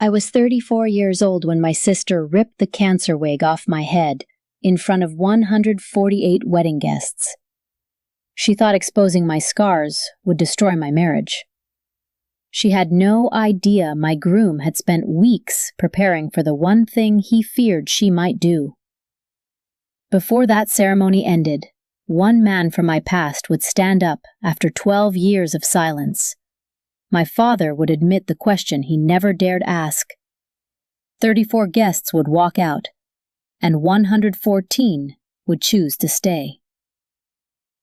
I was 34 years old when my sister ripped the cancer wig off my head in front of 148 wedding guests. She thought exposing my scars would destroy my marriage. She had no idea my groom had spent weeks preparing for the one thing he feared she might do. Before that ceremony ended, one man from my past would stand up after 12 years of silence. My father would admit the question he never dared ask. 34 guests would walk out, and 114 would choose to stay.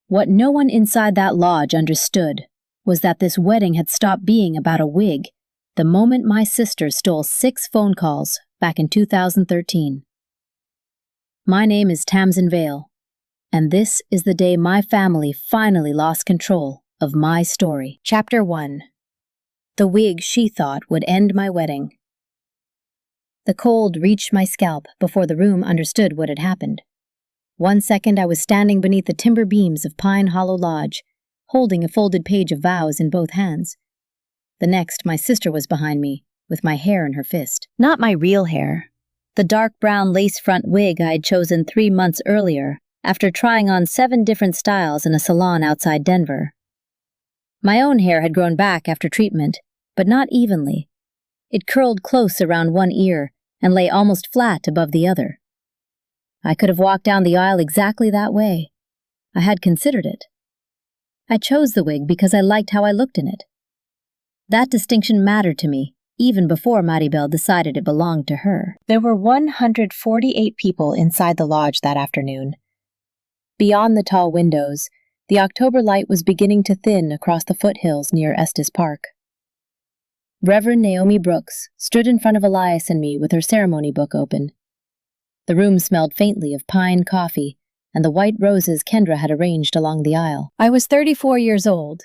What no one inside that lodge understood was that this wedding had stopped being about a wig the moment my sister stole 6 phone calls back in 2013. My name is Tamsen Vale, and this is the day my family finally lost control of my story. Chapter 1. The wig she thought would end my wedding. The cold reached my scalp before the room understood what had happened. One second I was standing beneath the timber beams of Pine Hollow Lodge, holding a folded page of vows in both hands. The next, my sister was behind me, with my hair in her fist. Not my real hair. The dark brown lace front wig I had chosen 3 months earlier, after trying on 7 different styles in a salon outside Denver. My own hair had grown back after treatment, but not evenly. It curled close around one ear and lay almost flat above the other. I could have walked down the aisle exactly that way. I had considered it. I chose the wig because I liked how I looked in it. That distinction mattered to me, even before Maribel decided it belonged to her. There were 148 people inside the lodge that afternoon. Beyond the tall windows, the October light was beginning to thin across the foothills near Estes Park. Reverend Naomi Brooks stood in front of Elias and me with her ceremony book open. The room smelled faintly of pine coffee and the white roses Kendra had arranged along the aisle. I was 34 years old.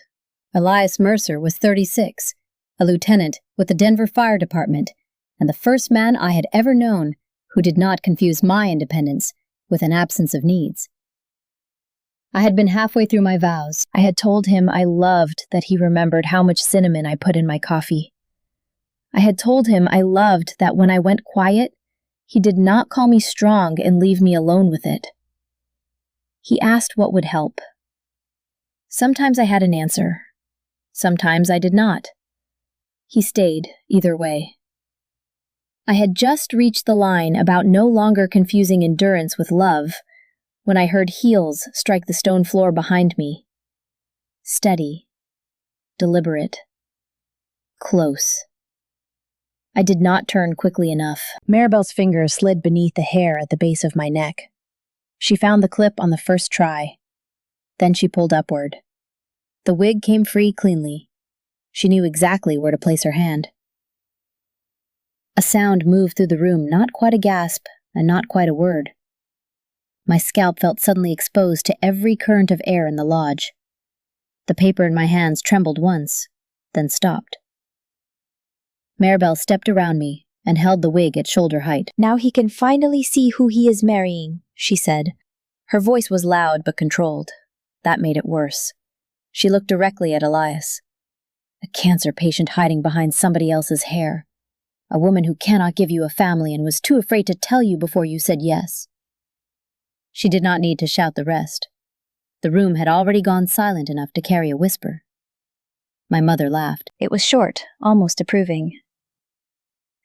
Elias Mercer was 36, a lieutenant with the Denver Fire Department, and the first man I had ever known who did not confuse my independence with an absence of needs. I had been halfway through my vows. I had told him I loved that he remembered how much cinnamon I put in my coffee. I had told him I loved that when I went quiet, he did not call me strong and leave me alone with it. He asked what would help. Sometimes I had an answer. Sometimes I did not. He stayed either way. I had just reached the line about no longer confusing endurance with love when I heard heels strike the stone floor behind me. Steady, deliberate, close. I did not turn quickly enough. Maribel's fingers slid beneath the hair at the base of my neck. She found the clip on the first try. Then she pulled upward. The wig came free cleanly. She knew exactly where to place her hand. A sound moved through the room, not quite a gasp and not quite a word. My scalp felt suddenly exposed to every current of air in the lodge. The paper in my hands trembled once, then stopped. Maribel stepped around me and held the wig at shoulder height. "Now he can finally see who he is marrying," she said. Her voice was loud but controlled. That made it worse. She looked directly at Elias. A cancer patient hiding behind somebody else's hair. A woman who cannot give you a family and was too afraid to tell you before you said yes. She did not need to shout the rest. The room had already gone silent enough to carry a whisper. My mother laughed. It was short, almost approving.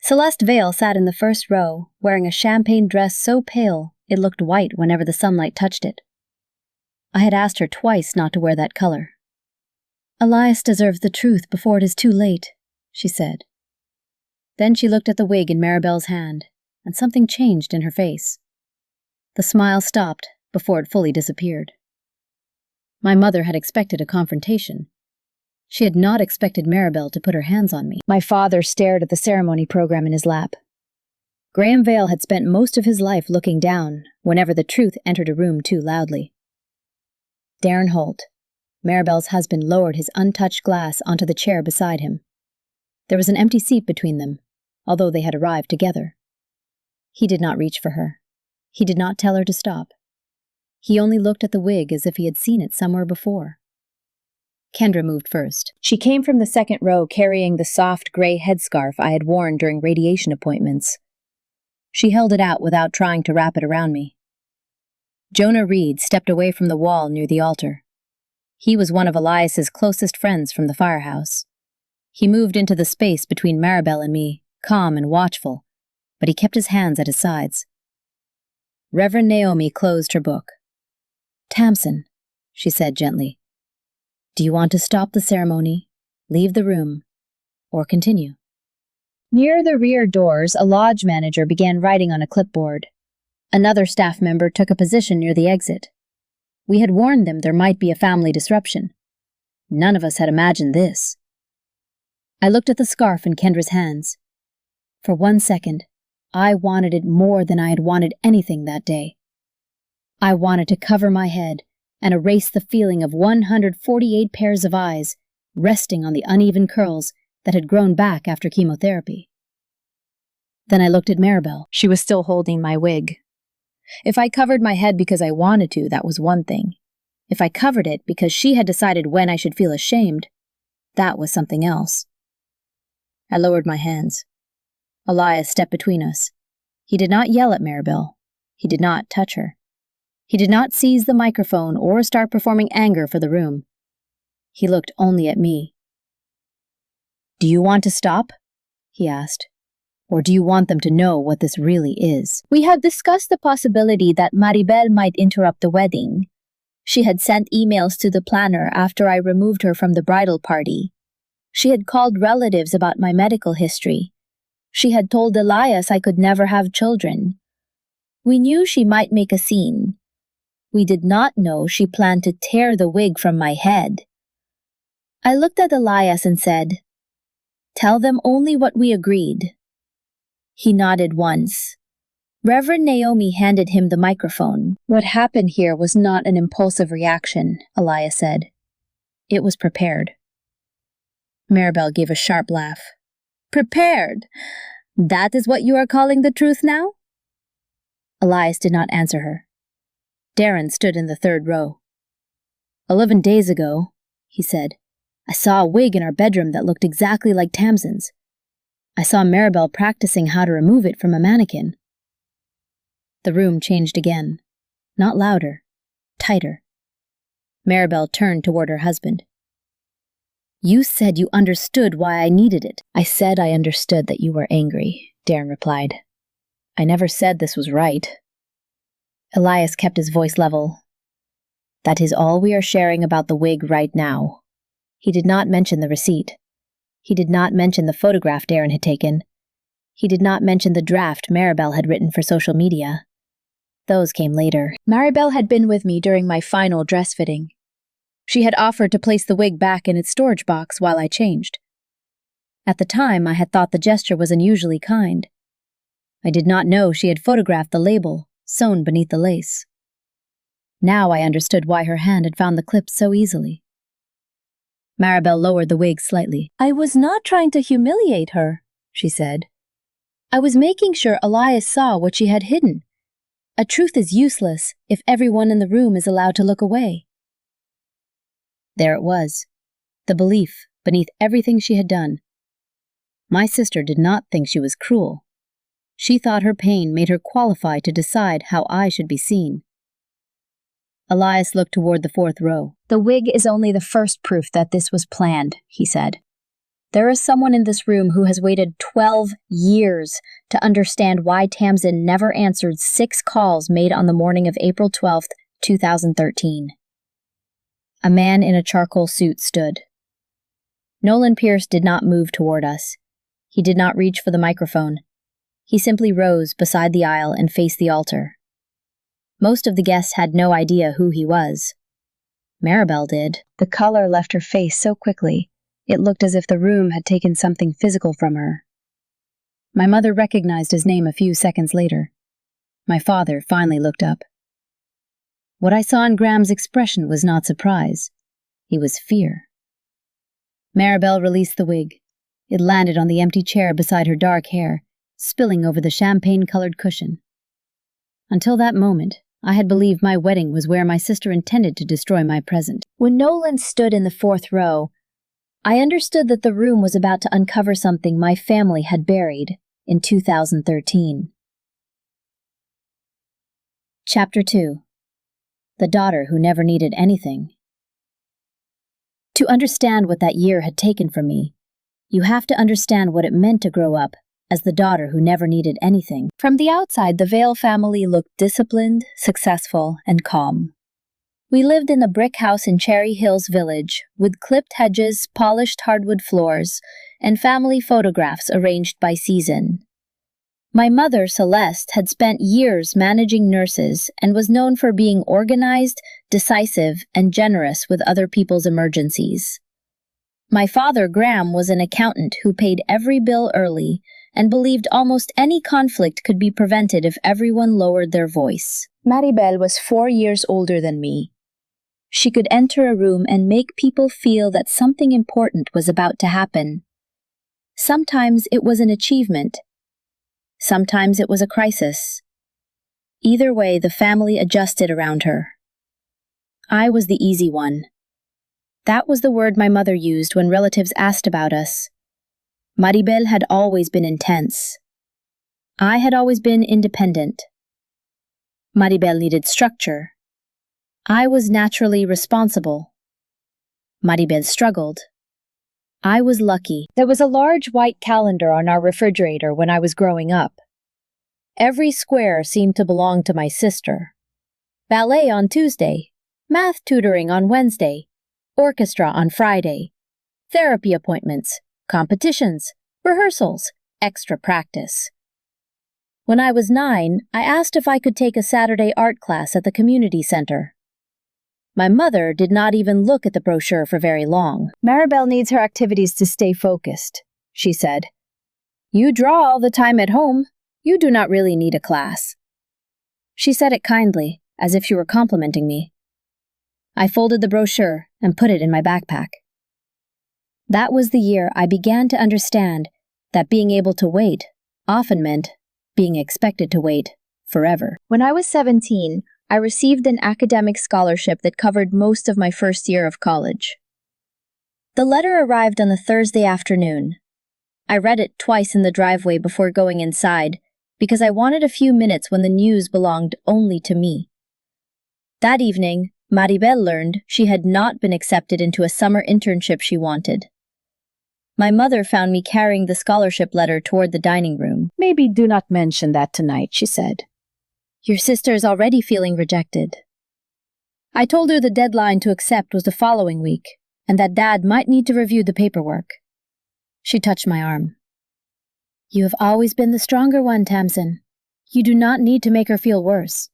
Celeste Vale sat in the first row, wearing a champagne dress so pale it looked white whenever the sunlight touched it. I had asked her twice not to wear that color. "Elias deserves the truth before it is too late," she said. Then she looked at the wig in Maribel's hand, and something changed in her face. The smile stopped before it fully disappeared. My mother had expected a confrontation. She had not expected Maribel to put her hands on me. My father stared at the ceremony program in his lap. Graham Vale had spent most of his life looking down whenever the truth entered a room too loudly. Darren Holt, Maribel's husband, lowered his untouched glass onto the chair beside him. There was an empty seat between them, although they had arrived together. He did not reach for her. He did not tell her to stop. He only looked at the wig as if he had seen it somewhere before. Kendra moved first. She came from the second row carrying the soft gray headscarf I had worn during radiation appointments. She held it out without trying to wrap it around me. Jonah Reed stepped away from the wall near the altar. He was one of Elias's closest friends from the firehouse. He moved into the space between Maribel and me, calm and watchful, but he kept his hands at his sides. Reverend Naomi closed her book. "Tamsen," she said gently, "do you want to stop the ceremony, leave the room, or continue?" Near the rear doors, a lodge manager began writing on a clipboard. Another staff member took a position near the exit. We had warned them there might be a family disruption. None of us had imagined this. I looked at the scarf in Kendra's hands. For 1 second, I wanted it more than I had wanted anything that day. I wanted to cover my head and erase the feeling of 148 pairs of eyes resting on the uneven curls that had grown back after chemotherapy. Then I looked at Maribel. She was still holding my wig. If I covered my head because I wanted to, that was one thing. If I covered it because she had decided when I should feel ashamed, that was something else. I lowered my hands. Elias stepped between us. He did not yell at Maribel. He did not touch her. He did not seize the microphone or start performing anger for the room. He looked only at me. "Do you want to stop?" he asked. "Or do you want them to know what this really is?" We had discussed the possibility that Maribel might interrupt the wedding. She had sent emails to the planner after I removed her from the bridal party. She had called relatives about my medical history. She had told Elias I could never have children. We knew she might make a scene. We did not know she planned to tear the wig from my head. I looked at Elias and said, "Tell them only what we agreed." He nodded once. Reverend Naomi handed him the microphone. "What happened here was not an impulsive reaction," Elias said. "It was prepared." Maribel gave a sharp laugh. "Prepared? That is what you are calling the truth now?" Elias did not answer her. Darren stood in the third row. 11 days ago, he said, I saw a wig in our bedroom that looked exactly like Tamsen's. I saw Maribel practicing how to remove it from a mannequin. The room changed again. Not louder, tighter. Maribel turned toward her husband. "You said you understood why I needed it." "I said I understood that you were angry," Darren replied. "I never said this was right." Elias kept his voice level. "That is all we are sharing about the wig right now." He did not mention the receipt. He did not mention the photograph Darren had taken. He did not mention the draft Maribel had written for social media. Those came later. Maribel had been with me during my final dress fitting. She had offered to place the wig back in its storage box while I changed. At the time, I had thought the gesture was unusually kind. I did not know she had photographed the label, sewn beneath the lace. Now I understood why her hand had found the clip so easily. Maribel lowered the wig slightly. "I was not trying to humiliate her," she said. "I was making sure Elias saw what she had hidden. A truth is useless if everyone in the room is allowed to look away." There it was, the belief beneath everything she had done. My sister did not think she was cruel. She thought her pain made her qualified to decide how I should be seen. Elias looked toward the fourth row. "The wig is only the first proof that this was planned," he said. "There is someone in this room who has waited 12 years to understand why Tamsen never answered 6 calls made on the morning of April 12th, 2013. A man in a charcoal suit stood. Nolan Pierce did not move toward us. He did not reach for the microphone. He simply rose beside the aisle and faced the altar. Most of the guests had no idea who he was. Maribel did. The color left her face so quickly, it looked as if the room had taken something physical from her. My mother recognized his name a few seconds later. My father finally looked up. What I saw in Graham's expression was not surprise. It was fear. Maribel released the wig. It landed on the empty chair beside her dark hair, spilling over the champagne-colored cushion. Until that moment, I had believed my wedding was where my sister intended to destroy my present. When Nolan stood in the fourth row, I understood that the room was about to uncover something my family had buried in 2013. Chapter 2. The Daughter Who Never Needed Anything. To understand what that year had taken from me, you have to understand what it meant to grow up as the daughter who never needed anything. From the outside, the Vale family looked disciplined, successful, and calm. We lived in a brick house in Cherry Hills Village, with clipped hedges, polished hardwood floors, and family photographs arranged by season. My mother, Celeste, had spent years managing nurses and was known for being organized, decisive, and generous with other people's emergencies. My father, Graham, was an accountant who paid every bill early and believed almost any conflict could be prevented if everyone lowered their voice. Maribel was 4 years older than me. She could enter a room and make people feel that something important was about to happen. Sometimes it was an achievement. Sometimes it was a crisis. Either way, the family adjusted around her. I was the easy one. That was the word my mother used when relatives asked about us. Maribel had always been intense. I had always been independent. Maribel needed structure. I was naturally responsible. Maribel struggled. I was lucky. There was a large white calendar on our refrigerator when I was growing up. Every square seemed to belong to my sister. Ballet on Tuesday, math tutoring on Wednesday, orchestra on Friday, therapy appointments, competitions, rehearsals, extra practice. When I was 9, I asked if I could take a Saturday art class at the community center. My mother did not even look at the brochure for very long. "Maribel needs her activities to stay focused," she said. "You draw all the time at home. You do not really need a class." She said it kindly, as if she were complimenting me. I folded the brochure and put it in my backpack. That was the year I began to understand that being able to wait often meant being expected to wait forever. When I was 17, I received an academic scholarship that covered most of my first year of college. The letter arrived on a Thursday afternoon. I read it twice in the driveway before going inside because I wanted a few minutes when the news belonged only to me. That evening, Maribel learned she had not been accepted into a summer internship she wanted. My mother found me carrying the scholarship letter toward the dining room. "Maybe do not mention that tonight," she said. "Your sister is already feeling rejected." I told her the deadline to accept was the following week, and that Dad might need to review the paperwork. She touched my arm. "You have always been the stronger one, Tamsen. You do not need to make her feel worse."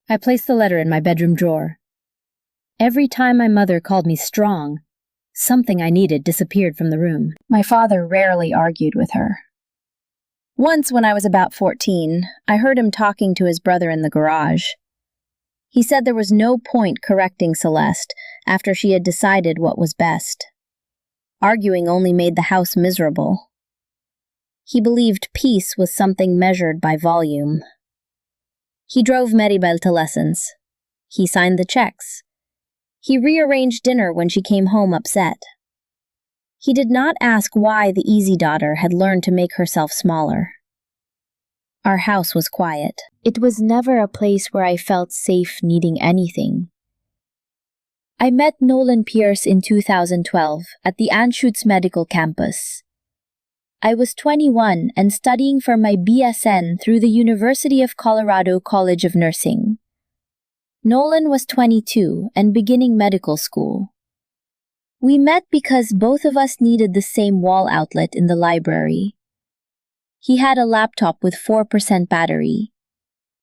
I placed the letter in my bedroom drawer. Every time my mother called me strong, something I needed disappeared from the room. My father rarely argued with her. Once, when I was about 14, I heard him talking to his brother in the garage. He said there was no point correcting Celeste after she had decided what was best. Arguing only made the house miserable. He believed peace was something measured by volume. He drove Maribel to lessons. He signed the checks. He rearranged dinner when she came home upset. He did not ask why the easy daughter had learned to make herself smaller. Our house was quiet. It was never a place where I felt safe needing anything. I met Nolan Pierce in 2012 at the Anschutz Medical Campus. I was 21 and studying for my BSN through the University of Colorado College of Nursing. Nolan was 22 and beginning medical school. We met because both of us needed the same wall outlet in the library. He had a laptop with 4% battery.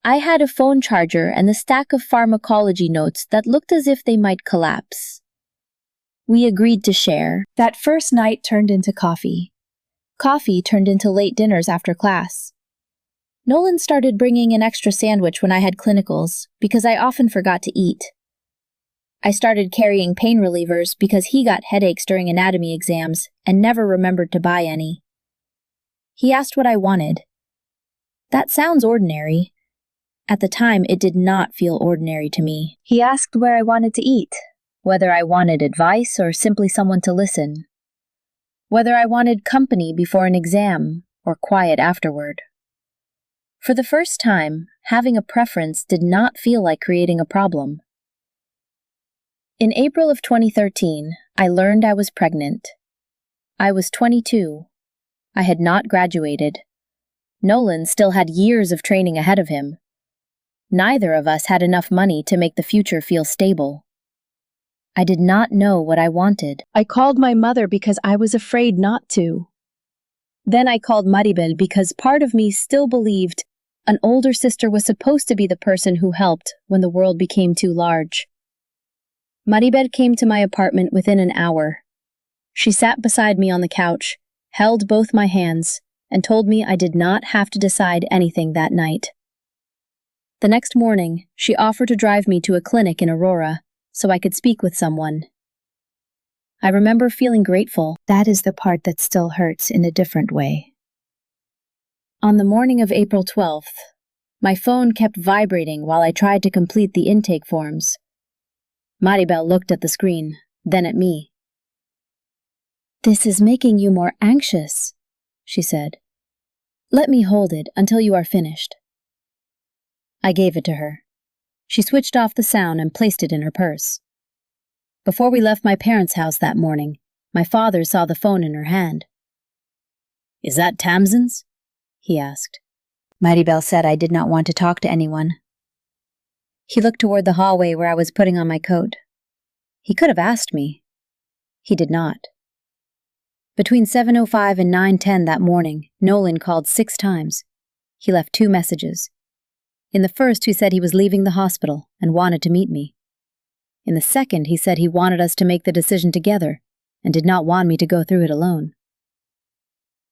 I had a phone charger and a stack of pharmacology notes that looked as if they might collapse. We agreed to share. That first night turned into coffee. Coffee turned into late dinners after class. Nolan started bringing an extra sandwich when I had clinicals because I often forgot to eat. I started carrying pain relievers because he got headaches during anatomy exams and never remembered to buy any. He asked what I wanted. That sounds ordinary, At the time, it did not feel ordinary to me. He asked where I wanted to eat, whether I wanted advice or simply someone to listen, whether I wanted company before an exam or quiet afterward. For the first time, having a preference did not feel like creating a problem. In April of 2013, I learned I was pregnant. I was 22. I had not graduated. Nolan still had years of training ahead of him. Neither of us had enough money to make the future feel stable. I did not know what I wanted. I called my mother because I was afraid not to. Then I called Maribel because part of me still believed an older sister was supposed to be the person who helped when the world became too large. Maribel came to my apartment within an hour. She sat beside me on the couch, held both my hands, and told me I did not have to decide anything that night. The next morning, she offered to drive me to a clinic in Aurora so I could speak with someone. I remember feeling grateful. That is the part that still hurts in a different way. On the morning of April 12th, my phone kept vibrating while I tried to complete the intake forms. Maribel looked at the screen, then at me. "This is making you more anxious," she said. "Let me hold it until you are finished." I gave it to her. She switched off the sound and placed it in her purse. Before we left my parents' house that morning, my father saw the phone in her hand. "Is that Tamsen's?" he asked. Maribel said I did not want to talk to anyone. He looked toward the hallway where I was putting on my coat. He could have asked me. He did not. Between 7:05 and 9:10 that morning, Nolan called 6 times. He left 2 messages. In the first, he said he was leaving the hospital and wanted to meet me. In the second, he said he wanted us to make the decision together and did not want me to go through it alone.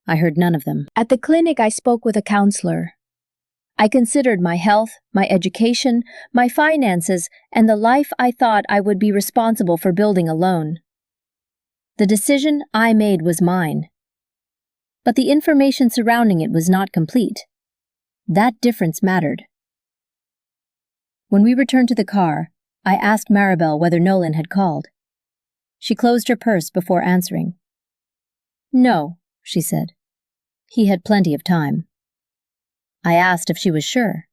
I heard none of them. At the clinic, I spoke with a counselor. I considered my health, my education, my finances, and the life I thought I would be responsible for building alone. The decision I made was mine. But the information surrounding it was not complete. That difference mattered. When we returned to the car, I asked Maribel whether Nolan had called. She closed her purse before answering. "No," she said. "He had plenty of time." I asked if she was sure.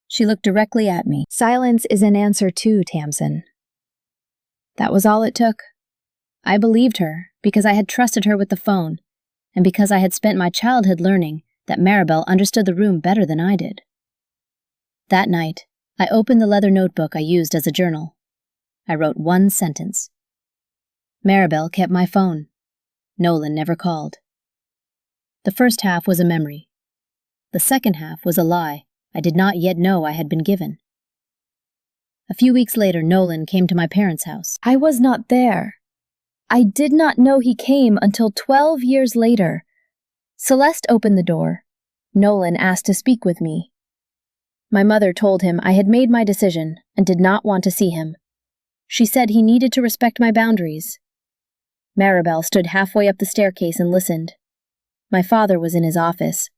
She looked directly at me. "Silence is an answer too, Tamsen." That was all it took. I believed her because I had trusted her with the phone, and because I had spent my childhood learning that Maribel understood the room better than I did. That night, I opened the leather notebook I used as a journal. I wrote 1 sentence. Maribel kept my phone. Nolan never called. The first half was a memory. The second half was a lie I did not yet know I had been given. A few weeks later, Nolan came to my parents' house. I was not there. I did not know he came until 12 years later. Celeste opened the door. Nolan asked to speak with me. My mother told him I had made my decision and did not want to see him. She said he needed to respect my boundaries. Maribel stood halfway up the staircase and listened. My father was in his office.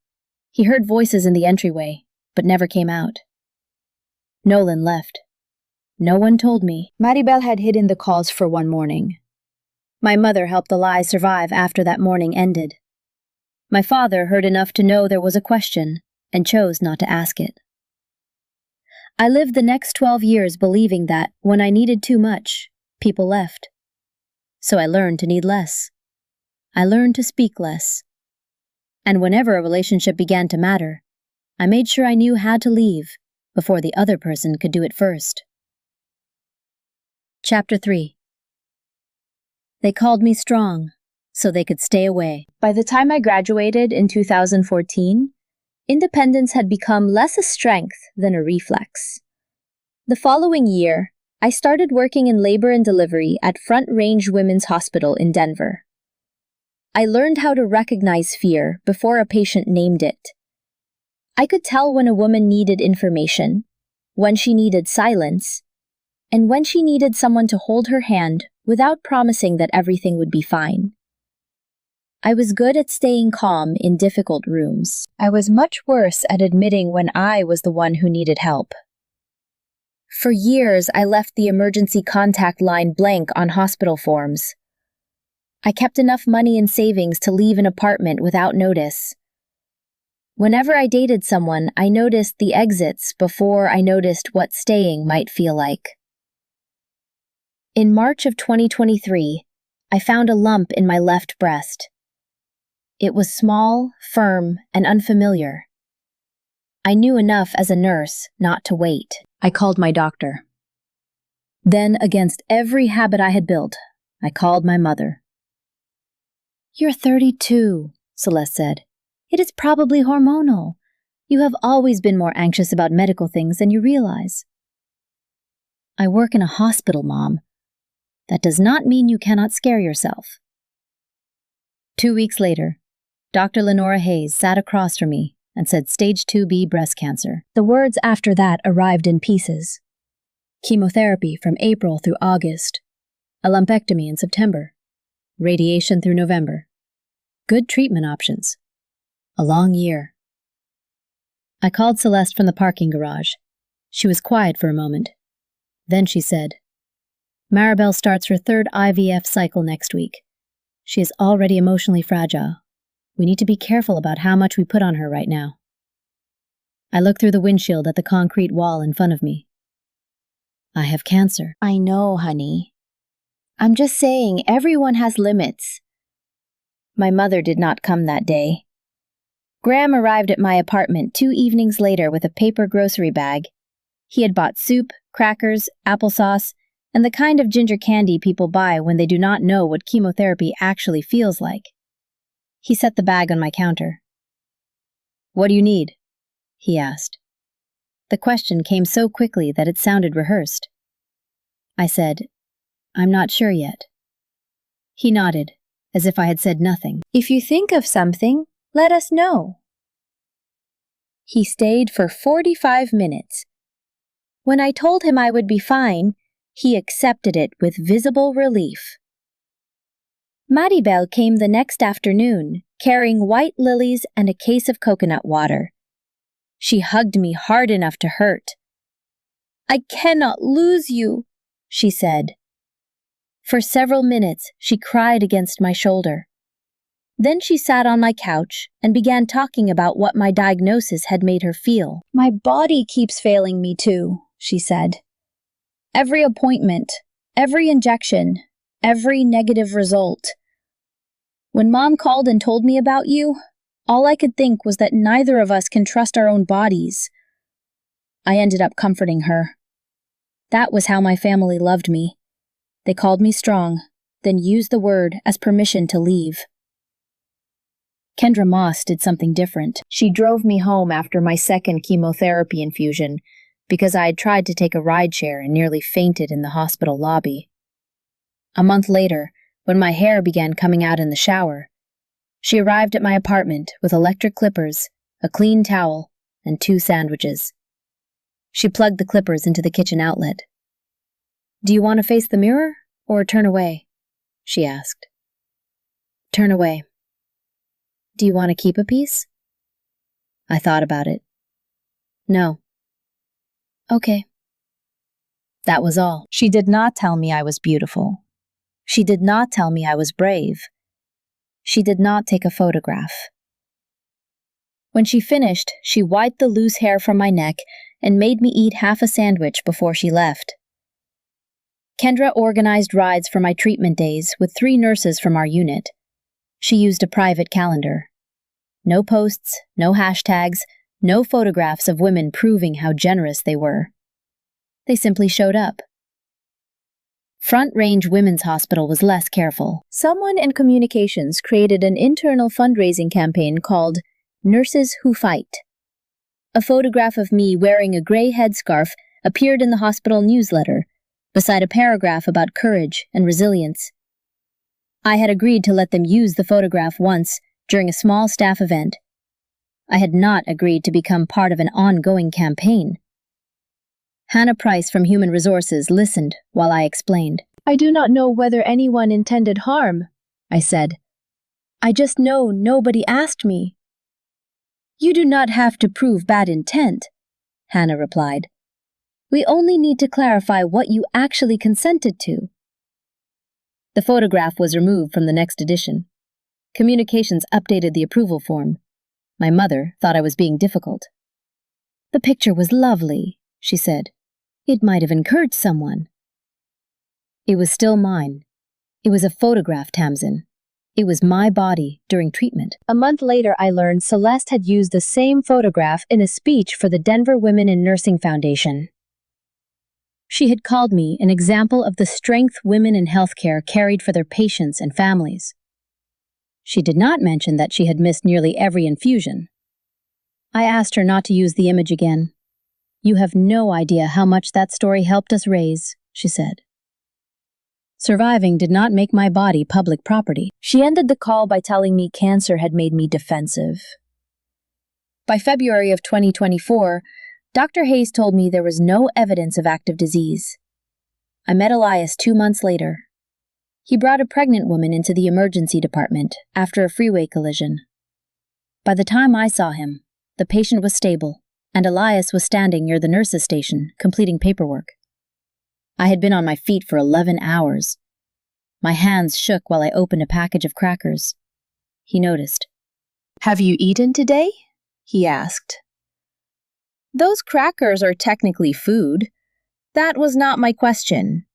He heard voices in the entryway, but never came out. Nolan left. No one told me. Maribel had hidden the calls for one morning. My mother helped the lie survive after that morning ended. My father heard enough to know there was a question and chose not to ask it. I lived the next 12 years believing that when I needed too much, people left. So I learned to need less. I learned to speak less. And whenever a relationship began to matter, I made sure I knew how to leave before the other person could do it first. Chapter 3. They called me strong, so they could stay away. By the time I graduated in 2014, independence had become less a strength than a reflex. The following year, I started working in labor and delivery at Front Range Women's Hospital in Denver. I learned how to recognize fear before a patient named it. I could tell when a woman needed information, when she needed silence, and when she needed someone to hold her hand without promising that everything would be fine. I was good at staying calm in difficult rooms. I was much worse at admitting when I was the one who needed help. For years, I left the emergency contact line blank on hospital forms. I kept enough money in savings to leave an apartment without notice. Whenever I dated someone, I noticed the exits before I noticed what staying might feel like. In March of 2023, I found a lump in my left breast. It was small, firm, and unfamiliar. I knew enough as a nurse not to wait. I called my doctor. Then, against every habit I had built, I called my mother. "You're 32, Celeste said. "It is probably hormonal. You have always been more anxious about medical things than you realize." "I work in a hospital, Mom. That does not mean you cannot scare yourself." 2 weeks later, Dr. Lenora Hayes sat across from me and said stage 2B breast cancer. The words after that arrived in pieces. Chemotherapy from April through August. A lumpectomy in September. Radiation through November. Good treatment options. A long year. I called Celeste from the parking garage. She was quiet for a moment. Then she said, "Maribel starts her 3rd IVF cycle next week. She is already emotionally fragile. We need to be careful about how much we put on her right now." I looked through the windshield at the concrete wall in front of me. "I have cancer." "I know, honey. I'm just saying everyone has limits." My mother did not come that day. Graham arrived at my apartment 2 evenings later with a paper grocery bag. He had bought soup, crackers, applesauce, and the kind of ginger candy people buy when they do not know what chemotherapy actually feels like. He set the bag on my counter. "What do you need?" he asked. The question came so quickly that it sounded rehearsed. I said, "I'm not sure yet." He nodded, as if I had said nothing. "If you think of something, let us know." He stayed for 45 minutes. When I told him I would be fine, he accepted it with visible relief. Maribel came the next afternoon, carrying white lilies and a case of coconut water. She hugged me hard enough to hurt. "I cannot lose you," she said. For several minutes, she cried against my shoulder. Then she sat on my couch and began talking about what my diagnosis had made her feel. "My body keeps failing me too," she said. "Every appointment, every injection, every negative result. When Mom called and told me about you, all I could think was that neither of us can trust our own bodies." I ended up comforting her. That was how my family loved me. They called me strong, then used the word as permission to leave. Kendra Moss did something different. She drove me home after my 2nd chemotherapy infusion because I had tried to take a rideshare and nearly fainted in the hospital lobby. A month later, when my hair began coming out in the shower, she arrived at my apartment with electric clippers, a clean towel, and 2 sandwiches. She plugged the clippers into the kitchen outlet. "Do you want to face the mirror or turn away?" she asked. "Turn away." "Do you want to keep a piece?" I thought about it. "No." "Okay." That was all. She did not tell me I was beautiful. She did not tell me I was brave. She did not take a photograph. When she finished, she wiped the loose hair from my neck and made me eat half a sandwich before she left. Kendra organized rides for my treatment days with 3 nurses from our unit. She used a private calendar. No posts, no hashtags, no photographs of women proving how generous they were. They simply showed up. Front Range Women's Hospital was less careful. Someone in communications created an internal fundraising campaign called Nurses Who Fight. A photograph of me wearing a gray headscarf appeared in the hospital newsletter, beside a paragraph about courage and resilience. I had agreed to let them use the photograph once during a small staff event. I had not agreed to become part of an ongoing campaign. Hannah Price from Human Resources listened while I explained. "I do not know whether anyone intended harm," I said. I just know nobody asked me." "You do not have to prove bad intent," Hannah replied. "We only need to clarify what you actually consented to." The photograph was removed from the next edition. Communications updated the approval form. My mother thought I was being difficult. "The picture was lovely," she said. "It might have encouraged someone." It was still mine. It was a photograph, Tamsen. It was my body during treatment. A month later, I learned Celeste had used the same photograph in a speech for the Denver Women in Nursing Foundation. She had called me an example of the strength women in healthcare carried for their patients and families. She did not mention that she had missed nearly every infusion. I asked her not to use the image again. "You have no idea how much that story helped us raise," she said. Surviving did not make my body public property. She ended the call by telling me cancer had made me defensive. By February of 2024, Dr. Hayes told me there was no evidence of active disease. I met Elias 2 months later. He brought a pregnant woman into the emergency department after a freeway collision. By the time I saw him, the patient was stable, and Elias was standing near the nurse's station, completing paperwork. I had been on my feet for 11 hours. My hands shook while I opened a package of crackers. He noticed. "Have you eaten today?" he asked. "Those crackers are technically food. That was not my question."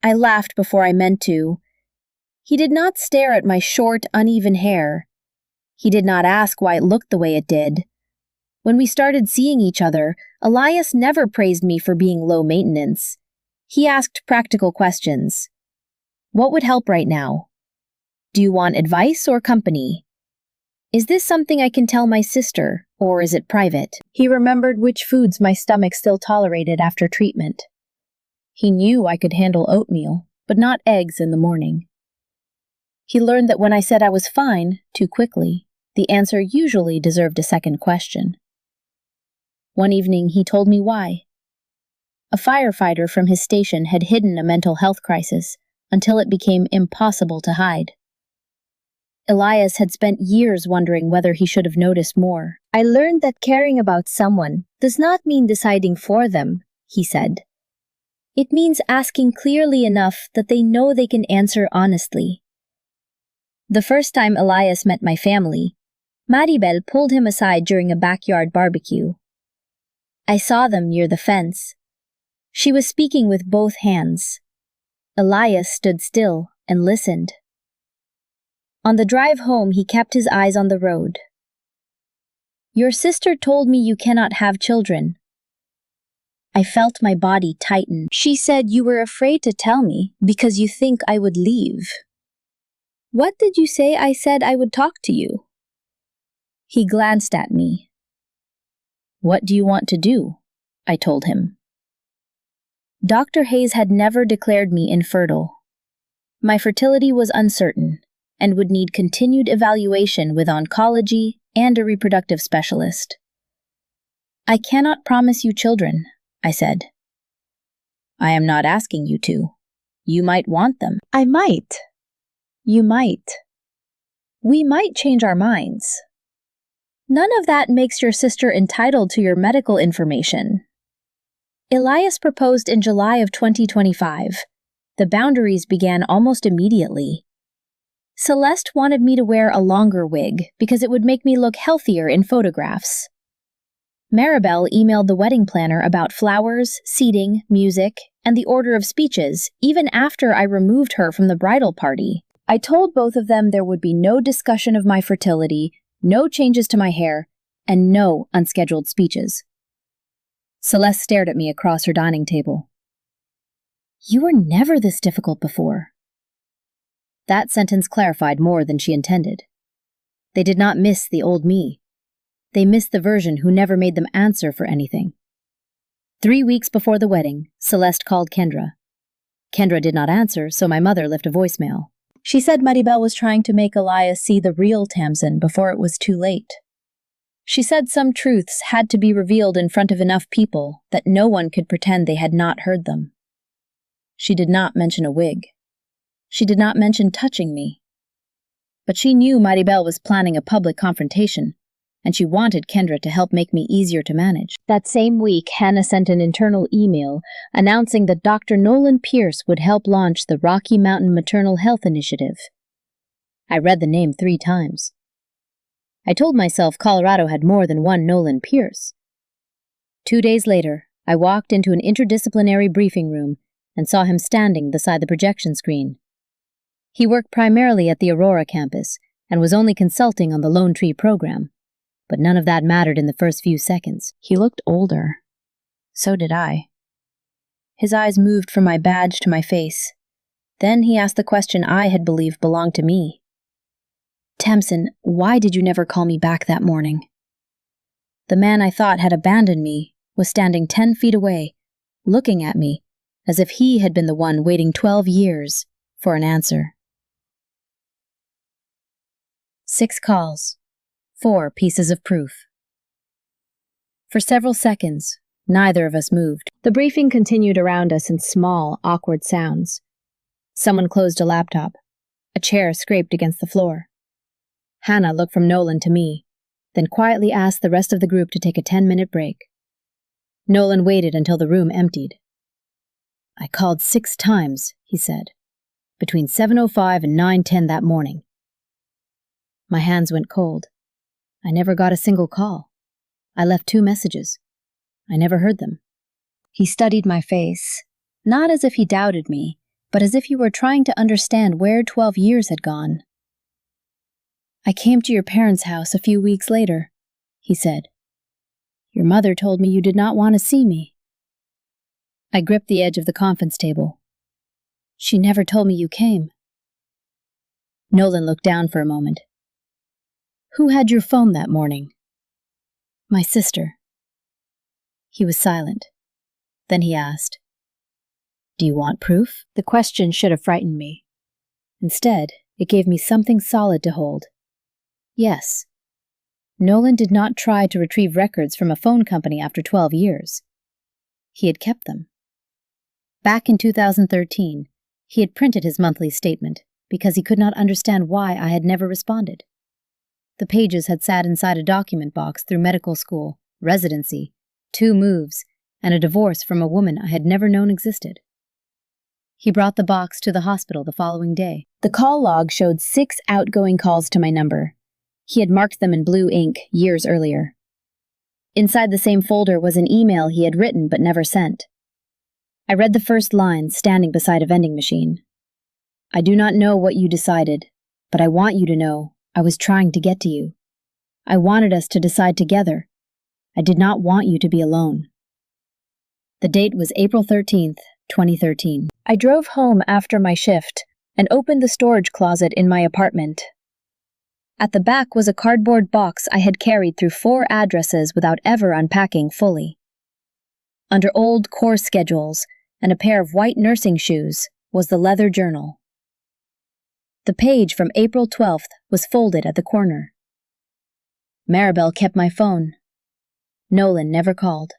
I laughed before I meant to. He did not stare at my short, uneven hair. He did not ask why it looked the way it did. When we started seeing each other, Elias never praised me for being low maintenance. He asked practical questions. "What would help right now? Do you want advice or company? Is this something I can tell my sister, or is it private?" He remembered which foods my stomach still tolerated after treatment. He knew I could handle oatmeal, but not eggs in the morning. He learned that when I said I was fine too quickly, the answer usually deserved a second question. One evening, he told me why. A firefighter from his station had hidden a mental health crisis until it became impossible to hide. Elias had spent years wondering whether he should have noticed more. "I learned that caring about someone does not mean deciding for them," he said. "It means asking clearly enough that they know they can answer honestly." The first time Elias met my family, Maribel pulled him aside during a backyard barbecue. I saw them near the fence. She was speaking with both hands. Elias stood still and listened. On the drive home, he kept his eyes on the road. "Your sister told me you cannot have children." I felt my body tighten. "She said you were afraid to tell me because you think I would leave." "What did you say I said I would talk to you?" He glanced at me. "What do you want to do?" I told him. Dr. Hayes had never declared me infertile. My fertility was uncertain and would need continued evaluation with oncology and a reproductive specialist. "I cannot promise you children," I said. "I am not asking you to. You might want them." "I might. You might. We might change our minds." "None of that makes your sister entitled to your medical information." Elias proposed in July of 2025. The boundaries began almost immediately. Celeste wanted me to wear a longer wig because it would make me look healthier in photographs. Maribel emailed the wedding planner about flowers, seating, music, and the order of speeches, even after I removed her from the bridal party. I told both of them there would be no discussion of my fertility, no changes to my hair, and no unscheduled speeches. Celeste stared at me across her dining table. "You were never this difficult before." That sentence clarified more than she intended. They did not miss the old me. They missed the version who never made them answer for anything. 3 weeks before the wedding, Celeste called Kendra. Kendra did not answer, so my mother left a voicemail. She said Maribel was trying to make Elias see the real Tamsen before it was too late. She said some truths had to be revealed in front of enough people that no one could pretend they had not heard them. She did not mention a wig. She did not mention touching me. But she knew Maribel was planning a public confrontation, and she wanted Kendra to help make me easier to manage. That same week, Hannah sent an internal email announcing that Dr. Nolan Pierce would help launch the Rocky Mountain Maternal Health Initiative. I read the name 3 times. I told myself Colorado had more than one Nolan Pierce. 2 days later, I walked into an interdisciplinary briefing room and saw him standing beside the projection screen. He worked primarily at the Aurora campus and was only consulting on the Lone Tree program, but none of that mattered in the first few seconds. He looked older. So did I. His eyes moved from my badge to my face. Then he asked the question I had believed belonged to me. Tamsen, why did you never call me back that morning? The man I thought had abandoned me was standing 10 feet away, looking at me as if he had been the one waiting 12 years for an answer. 6 calls, 4 pieces of proof. For several seconds, neither of us moved. The briefing continued around us in small, awkward sounds. Someone closed a laptop. A chair scraped against the floor. Hannah looked from Nolan to me, then quietly asked the rest of the group to take a 10-minute break. Nolan waited until the room emptied. I called 6 times, he said, between 7:05 and 9:10 that morning. My hands went cold. I never got a single call. I left 2 messages. I never heard them. He studied my face, not as if he doubted me, but as if he were trying to understand where 12 years had gone. I came to your parents' house a few weeks later, he said. Your mother told me you did not want to see me. I gripped the edge of the conference table. She never told me you came. Nolan looked down for a moment. Who had your phone that morning? My sister. He was silent. Then he asked, Do you want proof? The question should have frightened me. Instead, it gave me something solid to hold. Yes. Nolan did not try to retrieve records from a phone company after 12 years. He had kept them. Back in 2013, he had printed his monthly statement because he could not understand why I had never responded. The pages had sat inside a document box through medical school, residency, 2 moves, and a divorce from a woman I had never known existed. He brought the box to the hospital the following day. The call log showed 6 outgoing calls to my number. He had marked them in blue ink years earlier. Inside the same folder was an email he had written but never sent. I read the first line standing beside a vending machine. I do not know what you decided, but I want you to know I was trying to get to you. I wanted us to decide together. I did not want you to be alone. The date was April 13th, 2013. I drove home after my shift and opened the storage closet in my apartment. At the back was a cardboard box I had carried through 4 addresses without ever unpacking fully. Under old course schedules and a pair of white nursing shoes was the leather journal. The page from April 12th was folded at the corner. Maribel kept my phone. Nolan never called.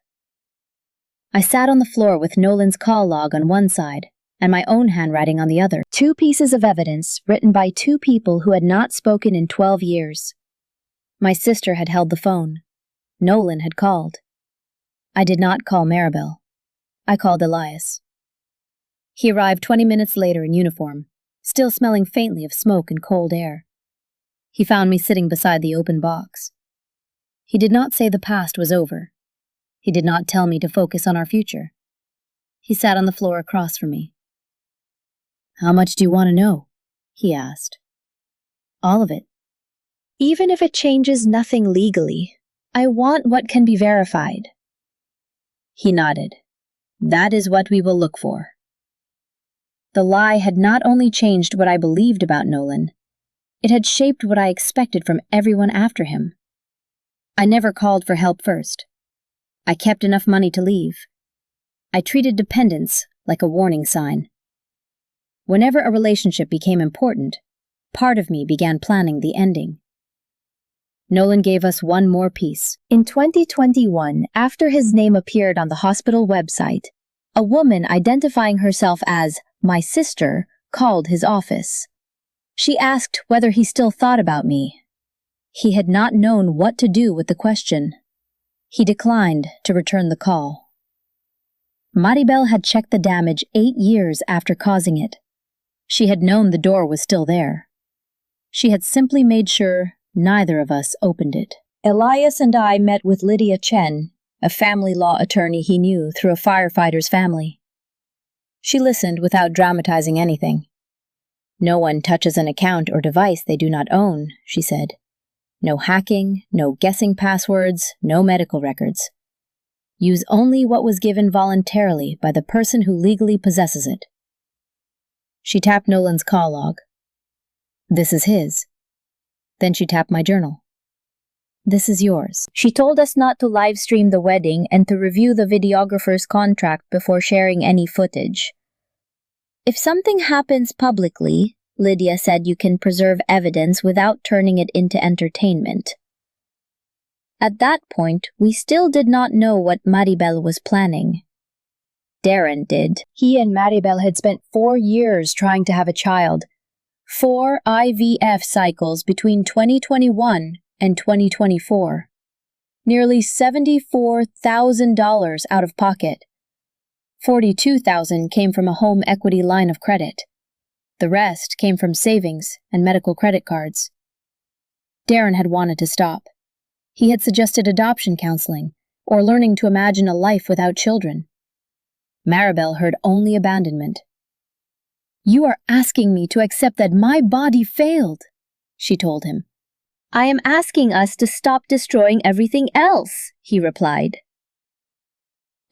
I sat on the floor with Nolan's call log on one side and my own handwriting on the other. 2 pieces of evidence written by 2 people who had not spoken in 12 years. My sister had held the phone. Nolan had called. I did not call Maribel. I called Elias. He arrived 20 minutes later in uniform, still smelling faintly of smoke and cold air. He found me sitting beside the open box. He did not say the past was over. He did not tell me to focus on our future. He sat on the floor across from me. How much do you want to know? He asked. All of it. Even if it changes nothing legally, I want what can be verified. He nodded. That is what we will look for. The lie had not only changed what I believed about Nolan, it had shaped what I expected from everyone after him. I never called for help first. I kept enough money to leave. I treated dependence like a warning sign. Whenever a relationship became important, part of me began planning the ending. Nolan gave us one more piece. In 2021, after his name appeared on the hospital website, a woman identifying herself as my sister called his office. She asked whether he still thought about me. He had not known what to do with the question. He declined to return the call. Maribel had checked the damage 8 years after causing it. She had known the door was still there. She had simply made sure neither of us opened it. Elias and I met with Lydia Chen, a family law attorney he knew through a firefighter's family. She listened without dramatizing anything. "No one touches an account or device they do not own," she said. "No hacking, no guessing passwords, no medical records. Use only what was given voluntarily by the person who legally possesses it." She tapped Nolan's call log. "This is his." Then she tapped my journal. "This is yours." She told us not to live stream the wedding and to review the videographer's contract before sharing any footage. "If something happens publicly," Lydia said, "you can preserve evidence without turning it into entertainment." At that point, we still did not know what Maribel was planning. Darren did. He and Maribel had spent 4 years trying to have a child. 4 IVF cycles between 2021 and 2024. Nearly $74,000 out of pocket. $42,000 came from a home equity line of credit. The rest came from savings and medical credit cards. Darren had wanted to stop. He had suggested adoption counseling, or learning to imagine a life without children. Maribel heard only abandonment. "You are asking me to accept that my body failed," she told him. "I am asking us to stop destroying everything else," he replied.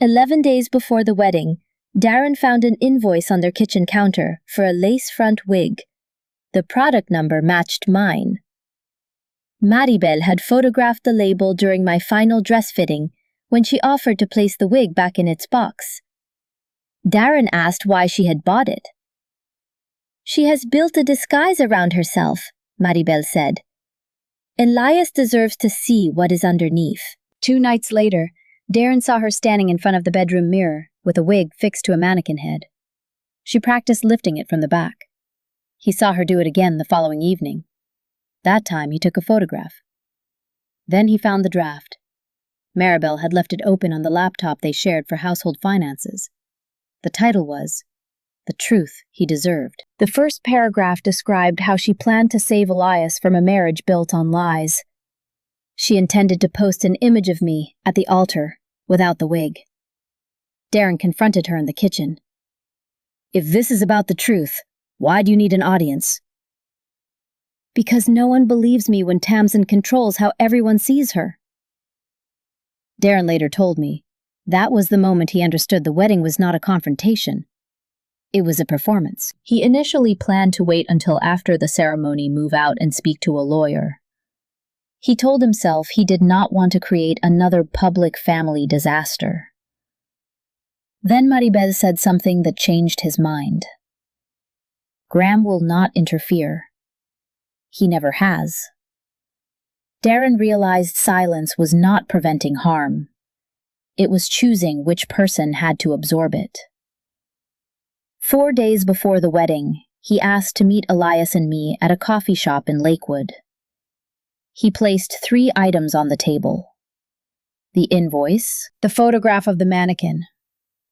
11 days before the wedding, Darren found an invoice on their kitchen counter for a lace front wig. The product number matched mine. Maribel had photographed the label during my final dress fitting when she offered to place the wig back in its box. Darren asked why she had bought it. "She has built a disguise around herself," Maribel said. "Elias deserves to see what is underneath." 2 nights later, Darren saw her standing in front of the bedroom mirror with a wig fixed to a mannequin head. She practiced lifting it from the back. He saw her do it again the following evening. That time he took a photograph. Then he found the draft. Maribel had left it open on the laptop they shared for household finances. The title was, "The Truth He Deserved." The first paragraph described how she planned to save Elias from a marriage built on lies. She intended to post an image of me at the altar without the wig. Darren confronted her in the kitchen. "If this is about the truth, why do you need an audience?" "Because no one believes me when Tamsen controls how everyone sees her." Darren later told me that was the moment he understood the wedding was not a confrontation. It was a performance. He initially planned to wait until after the ceremony, move out and speak to a lawyer. He told himself he did not want to create another public family disaster. Then Maribel said something that changed his mind. "Graham will not interfere. He never has." Darren realized silence was not preventing harm. It was choosing which person had to absorb it. 4 days before the wedding, he asked to meet Elias and me at a coffee shop in Lakewood. He placed 3 items on the table. The invoice, the photograph of the mannequin,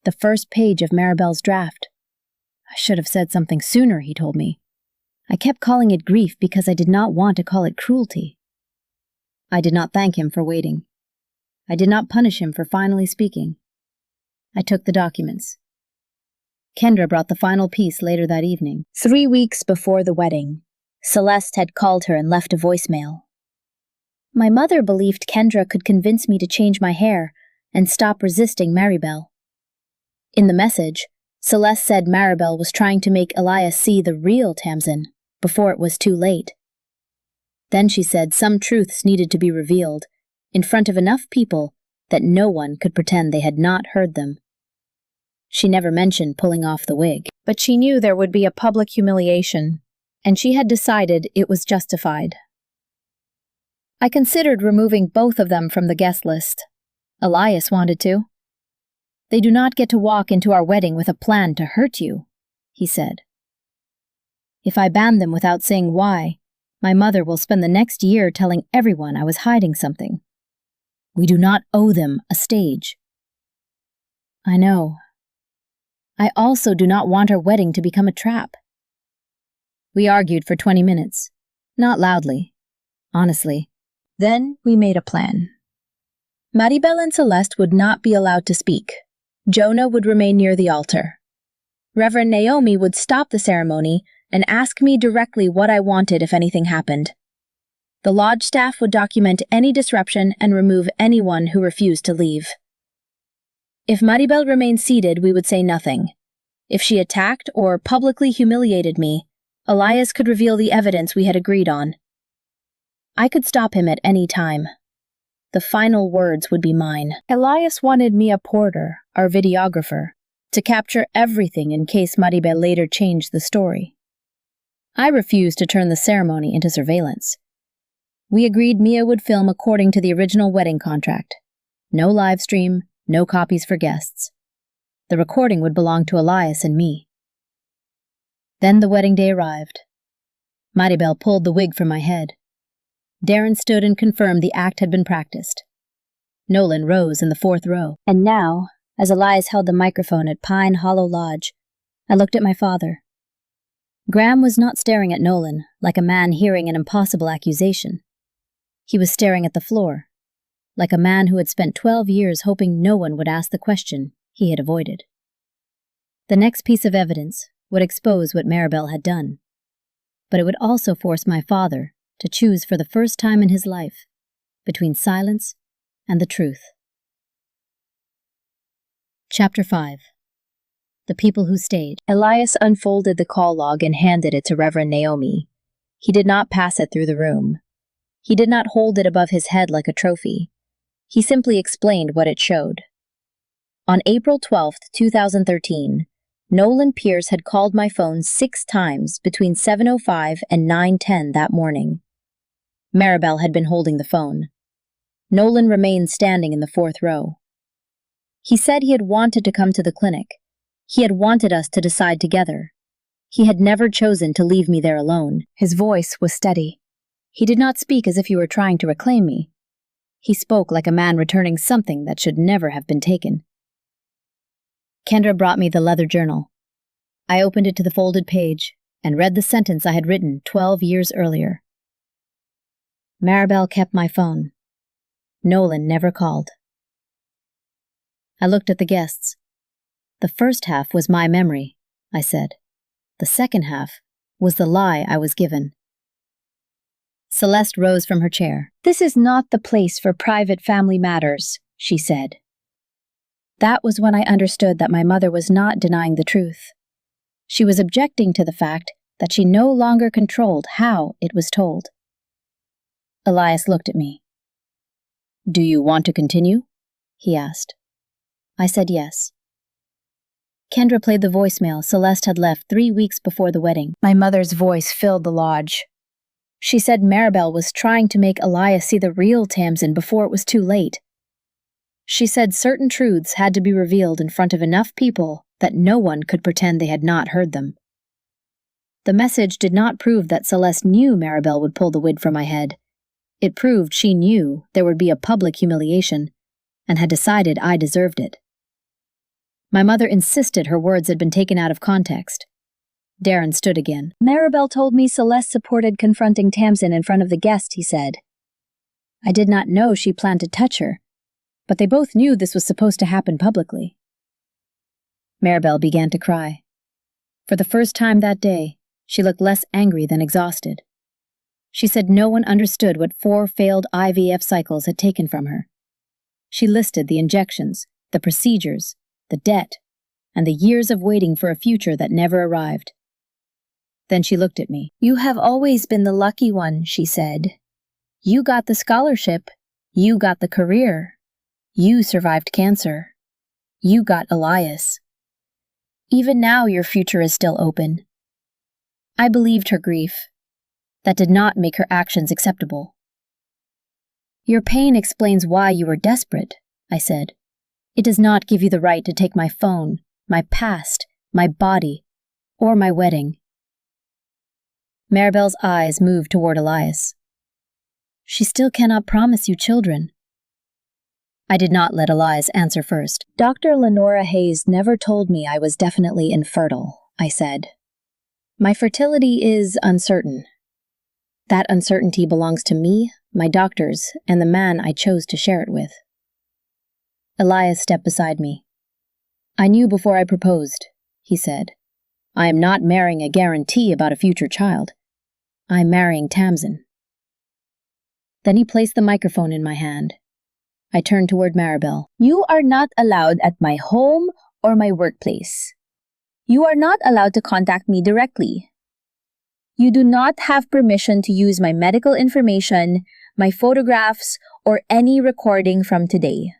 the first page of Maribel's draft. "I should have said something sooner," he told me. "I kept calling it grief because I did not want to call it cruelty." I did not thank him for waiting. I did not punish him for finally speaking. I took the documents. Kendra brought the final piece later that evening. 3 weeks before the wedding, Celeste had called her and left a voicemail. "My mother believed Kendra could convince me to change my hair and stop resisting Maribel." In the message, Celeste said Maribel was trying to make Elias see the real Tamsen before it was too late. Then she said some truths needed to be revealed in front of enough people that no one could pretend they had not heard them. She never mentioned pulling off the wig, but she knew there would be a public humiliation, and she had decided it was justified. I considered removing both of them from the guest list. Elias wanted to. "They do not get to walk into our wedding with a plan to hurt you," he said. If I ban them without saying why, my mother will spend the next year telling everyone I was hiding something. We do not owe them a stage. I know. I also do not want our wedding to become a trap. We argued for 20 minutes, not loudly, honestly. Then we made a plan. Maribel and Celeste would not be allowed to speak. Jonah would remain near the altar. Reverend Naomi would stop the ceremony and ask me directly what I wanted if anything happened. The lodge staff would document any disruption and remove anyone who refused to leave. If Maribel remained seated, we would say nothing. If she attacked or publicly humiliated me, Elias could reveal the evidence we had agreed on. I could stop him at any time. The final words would be mine. Elias wanted Mia Porter, our videographer, to capture everything in case Maribel later changed the story. I refused to turn the ceremony into surveillance. We agreed Mia would film according to the original wedding contract. No live stream, no copies for guests. The recording would belong to Elias and me. Then the wedding day arrived. Maribel pulled the wig from my head. Darren stood and confirmed the act had been practiced. Nolan rose in the 4th row. And now, as Elias held the microphone at Pine Hollow Lodge, I looked at my father. Graham was not staring at Nolan like a man hearing an impossible accusation. He was staring at the floor, like a man who had spent 12 years hoping no one would ask the question he had avoided. The next piece of evidence would expose what Maribel had done, but it would also force my father to choose for the first time in his life between silence and the truth. Chapter 5. The People Who Stayed. Elias unfolded the call log and handed it to Reverend Naomi. He did not pass it through the room. He did not hold it above his head like a trophy. He simply explained what it showed. On April 12, 2013, Nolan Pierce had called my phone 6 times between 7:05 and 9:10 that morning. Maribel had been holding the phone. Nolan remained standing in the 4th row. He said he had wanted to come to the clinic. He had wanted us to decide together. He had never chosen to leave me there alone. His voice was steady. He did not speak as if he were trying to reclaim me. He spoke like a man returning something that should never have been taken. Kendra brought me the leather journal. I opened it to the folded page and read the sentence I had written 12 years earlier. Maribel kept my phone. Nolan never called. I looked at the guests. The first half was my memory, I said. The second half was the lie I was given. Celeste rose from her chair. This is not the place for private family matters, she said. That was when I understood that my mother was not denying the truth. She was objecting to the fact that she no longer controlled how it was told. Elias looked at me. Do you want to continue? He asked. I said yes. Kendra played the voicemail Celeste had left 3 weeks before the wedding. My mother's voice filled the lodge. She said Maribel was trying to make Elias see the real Tamsen before it was too late. She said certain truths had to be revealed in front of enough people that no one could pretend they had not heard them. The message did not prove that Celeste knew Maribel would pull the wig from my head. It proved she knew there would be a public humiliation and had decided I deserved it. My mother insisted her words had been taken out of context. Darren stood again. Maribel told me Celeste supported confronting Tamsen in front of the guest, he said. I did not know she planned to touch her, but they both knew this was supposed to happen publicly. Maribel began to cry. For the first time that day, she looked less angry than exhausted. She said no one understood what 4 failed IVF cycles had taken from her. She listed the injections, the procedures, the debt, and the years of waiting for a future that never arrived. Then she looked at me. You have always been the lucky one, she said. You got the scholarship. You got the career. You survived cancer. You got Elias. Even now your future is still open. I believed her grief. That did not make her actions acceptable. Your pain explains why you were desperate, I said. It does not give you the right to take my phone, my past, my body, or my wedding. Maribel's eyes moved toward Elias. She still cannot promise you children. I did not let Elias answer first. Dr. Lenora Hayes never told me I was definitely infertile, I said. My fertility is uncertain. That uncertainty belongs to me, my doctors, and the man I chose to share it with. Elias stepped beside me. I knew before I proposed, he said. I am not marrying a guarantee about a future child. I am marrying Tamsen. Then he placed the microphone in my hand. I turned toward Maribel. You are not allowed at my home or my workplace. You are not allowed to contact me directly. You do not have permission to use my medical information, my photographs, or any recording from today.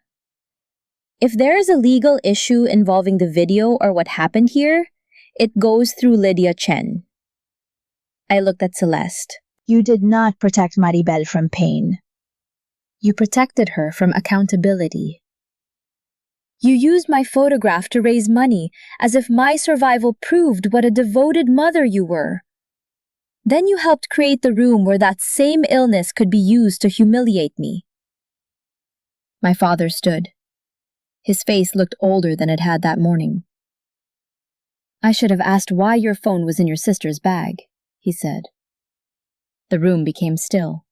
If there is a legal issue involving the video or what happened here, it goes through Lydia Chen. I looked at Celeste. You did not protect Maribel from pain. You protected her from accountability. You used my photograph to raise money as if my survival proved what a devoted mother you were. Then you helped create the room where that same illness could be used to humiliate me. My father stood. His face looked older than it had that morning. I should have asked why your phone was in your sister's bag, he said. The room became still.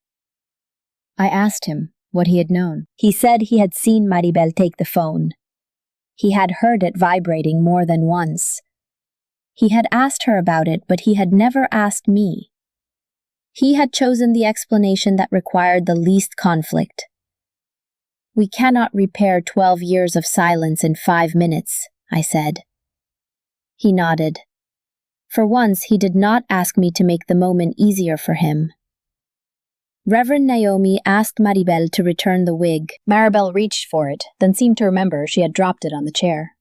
I asked him what he had known. He said he had seen Maribel take the phone. He had heard it vibrating more than once. He had asked her about it, but he had never asked me. He had chosen the explanation that required the least conflict. We cannot repair 12 years of silence in 5 minutes, I said. He nodded. For once, he did not ask me to make the moment easier for him. Reverend Naomi asked Maribel to return the wig. Maribel reached for it, then seemed to remember she had dropped it on the chair.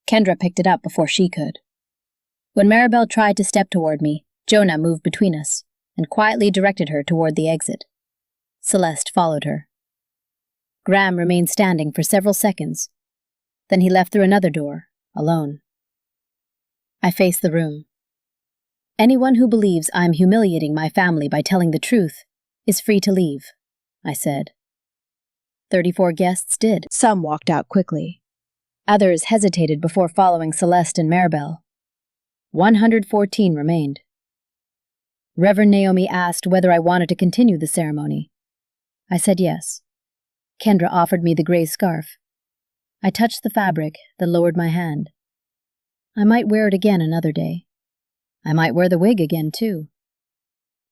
Kendra picked it up before she could. When Maribel tried to step toward me, Jonah moved between us and quietly directed her toward the exit. Celeste followed her. Graham remained standing for several seconds. Then he left through another door, alone. I faced the room. Anyone who believes I'm humiliating my family by telling the truth is free to leave, I said. 34 guests did. Some walked out quickly. Others hesitated before following Celeste and Maribel. 114 remained. Reverend Naomi asked whether I wanted to continue the ceremony. I said yes. Kendra offered me the gray scarf. I touched the fabric, then lowered my hand. I might wear it again another day. I might wear the wig again, too.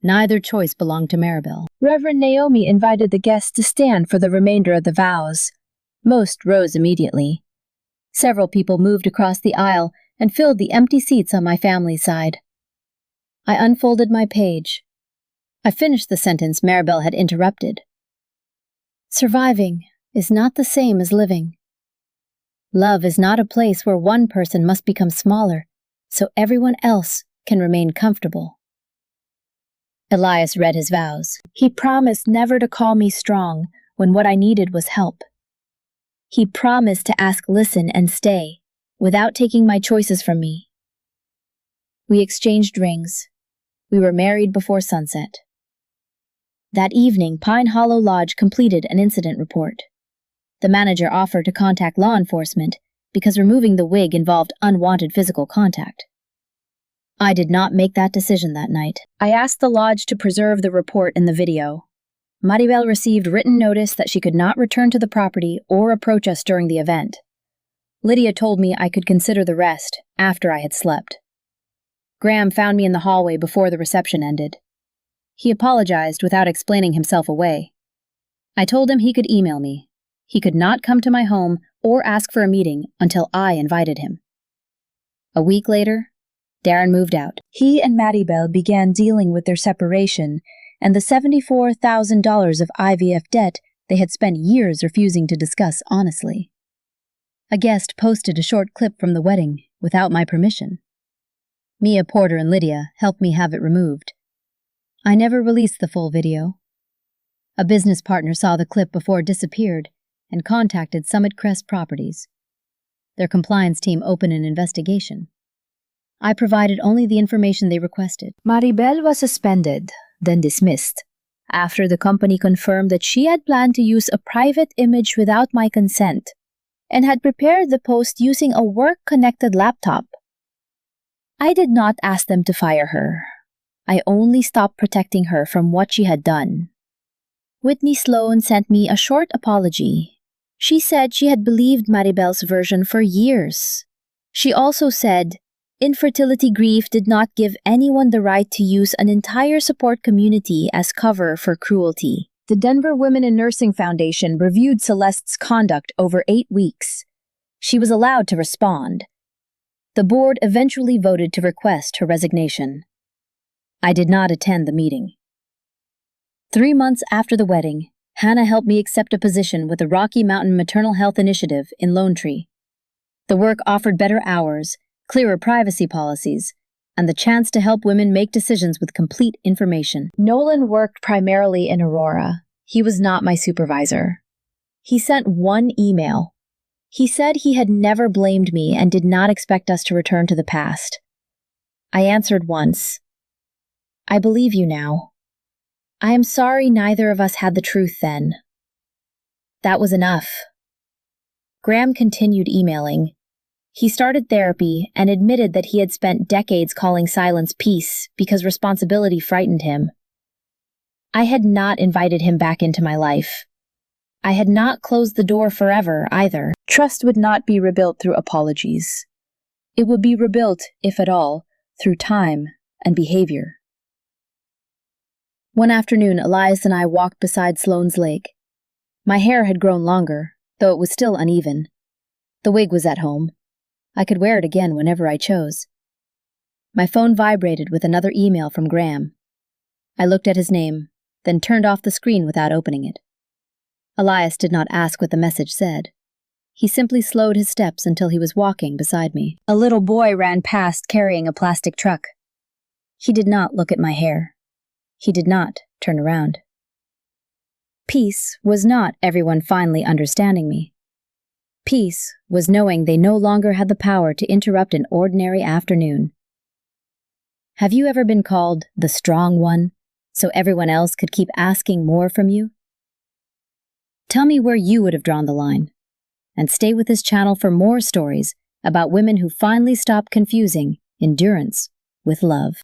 Neither choice belonged to Maribel. Reverend Naomi invited the guests to stand for the remainder of the vows. Most rose immediately. Several people moved across the aisle and filled the empty seats on my family's side. I unfolded my page. I finished the sentence Maribel had interrupted. Surviving is not the same as living. Love is not a place where one person must become smaller, so everyone else can remain comfortable. Elias read his vows. He promised never to call me strong when what I needed was help. He promised to ask listen and stay, without taking my choices from me. We exchanged rings. We were married before sunset. That evening, Pine Hollow Lodge completed an incident report. The manager offered to contact law enforcement because removing the wig involved unwanted physical contact. I did not make that decision that night. I asked the lodge to preserve the report in the video. Maribel received written notice that she could not return to the property or approach us during the event. Lydia told me I could consider the rest after I had slept. Graham found me in the hallway before the reception ended. He apologized without explaining himself away. I told him he could email me. He could not come to my home or ask for a meeting until I invited him. A week later, Darren moved out. He and Maribel began dealing with their separation and the $74,000 of IVF debt they had spent years refusing to discuss honestly. A guest posted a short clip from the wedding without my permission. Mia Porter and Lydia helped me have it removed. I never released the full video. A business partner saw the clip before it disappeared and contacted Summit Crest Properties. Their compliance team opened an investigation. I provided only the information they requested. Maribel was suspended, then dismissed, after the company confirmed that she had planned to use a private image without my consent and had prepared the post using a work-connected laptop. I did not ask them to fire her. I only stopped protecting her from what she had done. Whitney Sloan sent me a short apology. She said she had believed Maribel's version for years. She also said, infertility grief did not give anyone the right to use an entire support community as cover for cruelty. The Denver Women in Nursing Foundation reviewed Celeste's conduct over 8 weeks. She was allowed to respond. The board eventually voted to request her resignation. I did not attend the meeting. 3 months after the wedding, Hannah helped me accept a position with the Rocky Mountain Maternal Health Initiative in Lone Tree. The work offered better hours, clearer privacy policies, and the chance to help women make decisions with complete information. Nolan worked primarily in Aurora. He was not my supervisor. He sent one email. He said he had never blamed me and did not expect us to return to the past. I answered once. I believe you now. I am sorry neither of us had the truth then. That was enough. Graham continued emailing. He started therapy and admitted that he had spent decades calling silence peace because responsibility frightened him. I had not invited him back into my life. I had not closed the door forever either. Trust would not be rebuilt through apologies. It would be rebuilt, if at all, through time and behavior. One afternoon, Elias and I walked beside Sloan's Lake. My hair had grown longer, though it was still uneven. The wig was at home. I could wear it again whenever I chose. My phone vibrated with another email from Graham. I looked at his name, then turned off the screen without opening it. Elias did not ask what the message said. He simply slowed his steps until he was walking beside me. A little boy ran past carrying a plastic truck. He did not look at my hair. He did not turn around. Peace was not everyone finally understanding me. Peace was knowing they no longer had the power to interrupt an ordinary afternoon. Have you ever been called the strong one, so everyone else could keep asking more from you? Tell me where you would have drawn the line, and stay with this channel for more stories about women who finally stopped confusing endurance with love.